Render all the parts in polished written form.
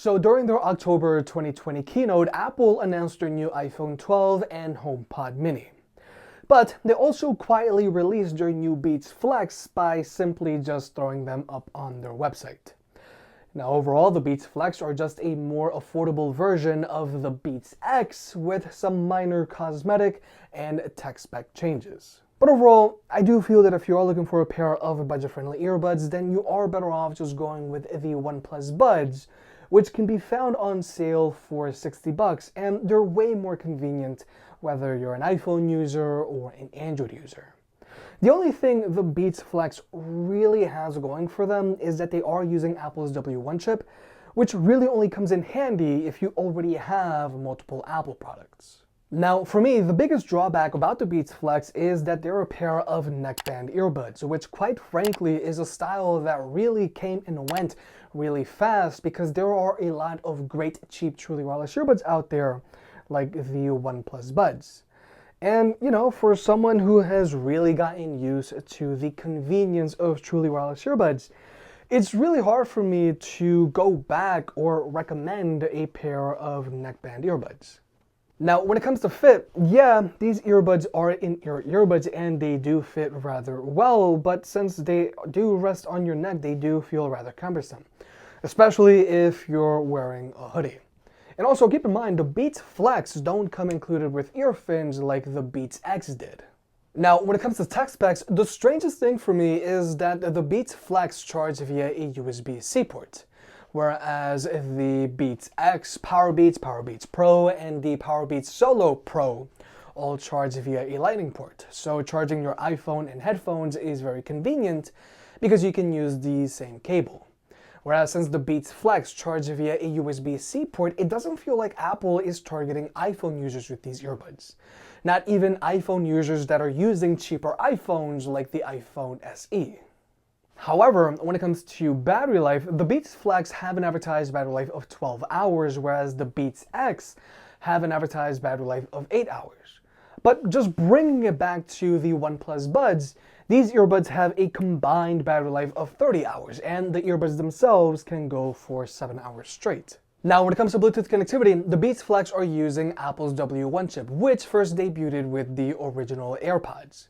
So during their October 2020 keynote, Apple announced their new iPhone 12 and HomePod mini. But they also quietly released their new Beats Flex by simply just throwing them up on their website. Now overall, the Beats Flex are just a more affordable version of the Beats X with some minor cosmetic and tech spec changes. But overall, I do feel that if you are looking for a pair of budget-friendly earbuds, then you are better off just going with the OnePlus Buds, which can be found on sale for $60, and they're way more convenient whether you're an iPhone user or an Android user. The only thing the Beats Flex really has going for them is that they are using Apple's W1 chip, which really only comes in handy if you already have multiple Apple products. Now, for me, the biggest drawback about the Beats Flex is that they're a pair of neckband earbuds, which quite frankly is a style that really came and went really fast because there are a lot of great cheap truly wireless earbuds out there, like the OnePlus Buds. And, for someone who has really gotten used to the convenience of truly wireless earbuds, it's really hard for me to go back or recommend a pair of neckband earbuds. Now, when it comes to fit, yeah, these earbuds are in-ear earbuds and they do fit rather well, but since they do rest on your neck, they do feel rather cumbersome, especially if you're wearing a hoodie. And also keep in mind, the Beats Flex don't come included with ear fins like the Beats X did. Now, when it comes to tech specs, the strangest thing for me is that the Beats Flex charge via a USB-C port, whereas the Beats X, Powerbeats Pro, and the Powerbeats Solo Pro all charge via a Lightning port. So charging your iPhone and headphones is very convenient because you can use the same cable. Whereas since the Beats Flex charge via a USB-C port, it doesn't feel like Apple is targeting iPhone users with these earbuds. Not even iPhone users that are using cheaper iPhones like the iPhone SE. However, when it comes to battery life, the Beats Flex have an advertised battery life of 12 hours, whereas the Beats X have an advertised battery life of 8 hours. But just bringing it back to the OnePlus Buds, these earbuds have a combined battery life of 30 hours, and the earbuds themselves can go for 7 hours straight. Now, when it comes to Bluetooth connectivity, the Beats Flex are using Apple's W1 chip, which first debuted with the original AirPods.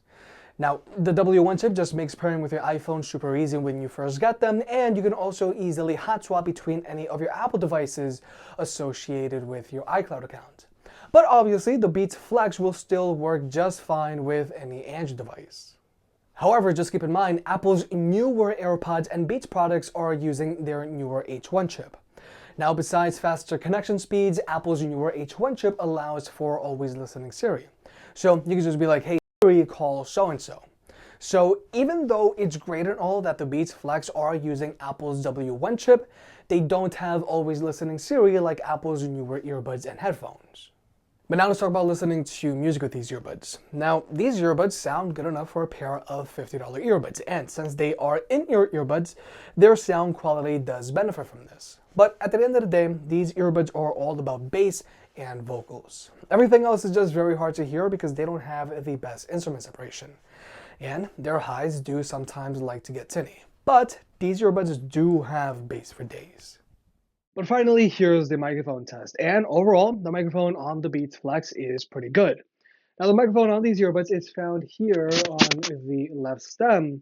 Now, the W1 chip just makes pairing with your iPhone super easy when you first get them, and you can also easily hot swap between any of your Apple devices associated with your iCloud account. But obviously, the Beats Flex will still work just fine with any Android device. However, just keep in mind, Apple's newer AirPods and Beats products are using their newer H1 chip. Now, besides faster connection speeds, Apple's newer H1 chip allows for always listening Siri. So you can just be like, hey Siri, call so-and-so. So even though it's great and all that the Beats Flex are using Apple's W1 chip, they don't have always listening Siri like Apple's newer earbuds and headphones. But now let's talk about listening to music with these earbuds. Now, these earbuds sound good enough for a pair of $50 earbuds, and since they are in-ear earbuds, their sound quality does benefit from this. But at the end of the day, these earbuds are all about bass and vocals. Everything else is just very hard to hear because they don't have the best instrument separation. And their highs do sometimes like to get tinny. But these earbuds do have bass for days. But finally, here's the microphone test. And overall, the microphone on the Beats Flex is pretty good. Now, the microphone on these earbuds is found here on the left stem.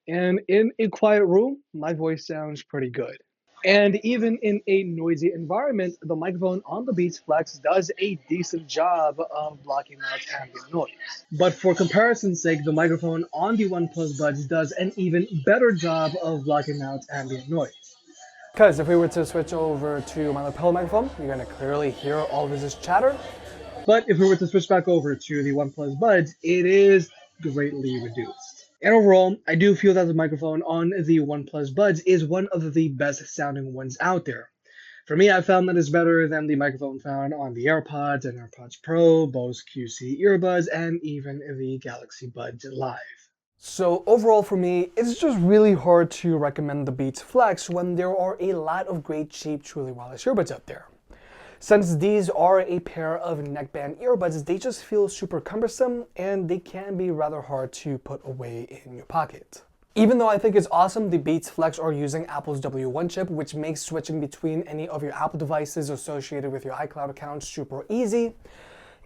And in a quiet room, my voice sounds pretty good. And even in a noisy environment, the microphone on the Beats Flex does a decent job of blocking out ambient noise. But for comparison's sake, the microphone on the OnePlus Buds does an even better job of blocking out ambient noise. Because if we were to switch over to my lapel microphone, you're going to clearly hear all of this chatter. But if we were to switch back over to the OnePlus Buds, it is greatly reduced. And overall, I do feel that the microphone on the OnePlus Buds is one of the best sounding ones out there. For me, I found that it's better than the microphone found on the AirPods and AirPods Pro, Bose QC earbuds, and even the Galaxy Buds Live. So overall for me, it's just really hard to recommend the Beats Flex when there are a lot of great cheap truly wireless earbuds out there. Since these are a pair of neckband earbuds, they just feel super cumbersome and they can be rather hard to put away in your pocket. Even though I think it's awesome the Beats Flex are using Apple's W1 chip, which makes switching between any of your Apple devices associated with your iCloud account super easy,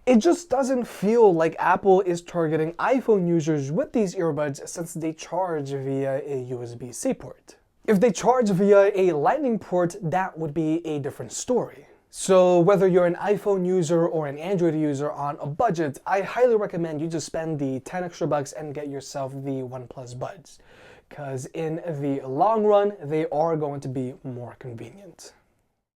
it just doesn't feel like Apple is targeting iPhone users with these earbuds since they charge via a USB-C port. If they charge via a Lightning port, that would be a different story. So whether you're an iPhone user or an Android user on a budget, I highly recommend you just spend the 10 extra bucks and get yourself the OnePlus Buds, because in the long run, they are going to be more convenient.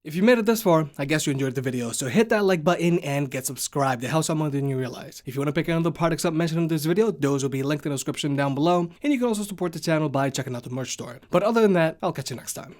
If you made it this far, I guess you enjoyed the video, so hit that like button and get subscribed. It helps out more than you realize. If you want to pick any of the products up mentioned in this video, those will be linked in the description down below, and you can also support the channel by checking out the merch store. But other than that, I'll catch you next time.